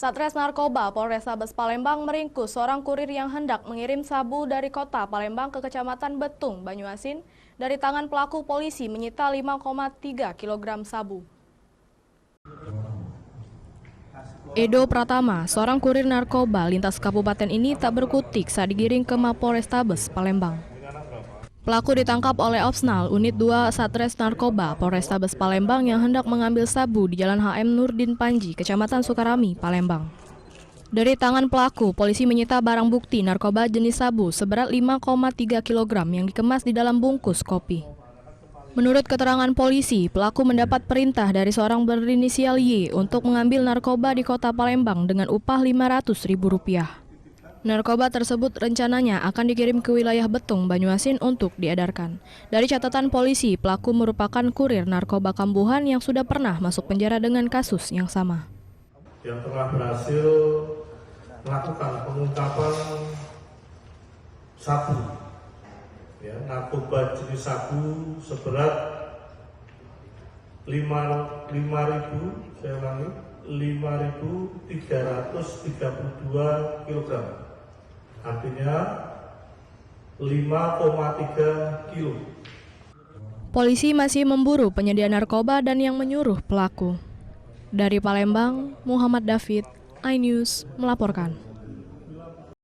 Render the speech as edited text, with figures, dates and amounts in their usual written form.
Satres Narkoba Polrestabes Palembang meringkus seorang kurir yang hendak mengirim sabu dari kota Palembang ke Kecamatan Betung, Banyuasin. Dari tangan pelaku, polisi menyita 5,3 kg sabu. Edo Pratama, seorang kurir narkoba lintas kabupaten ini tak berkutik saat digiring ke Mapolrestabes Palembang. Pelaku ditangkap oleh Opsnal Unit 2 Satres Narkoba Polrestabes Palembang yang hendak mengambil sabu di Jalan HM Nurdin Panji, Kecamatan Sukarami, Palembang. Dari tangan pelaku, polisi menyita barang bukti narkoba jenis sabu seberat 5,3 kg yang dikemas di dalam bungkus kopi. Menurut keterangan polisi, pelaku mendapat perintah dari seorang berinisial Y untuk mengambil narkoba di kota Palembang dengan upah Rp500.000. Narkoba tersebut rencananya akan dikirim ke wilayah Betung, Banyuasin untuk diedarkan. Dari catatan polisi, pelaku merupakan kurir narkoba kambuhan yang sudah pernah masuk penjara dengan kasus yang sama. Yang telah berhasil melakukan pengungkapan sabu, narkoba jenis sabu seberat 5.332 kg. Artinya 5,3 kilo. Polisi masih memburu penyedia narkoba dan yang menyuruh pelaku. Dari Palembang, Muhammad David, iNews melaporkan.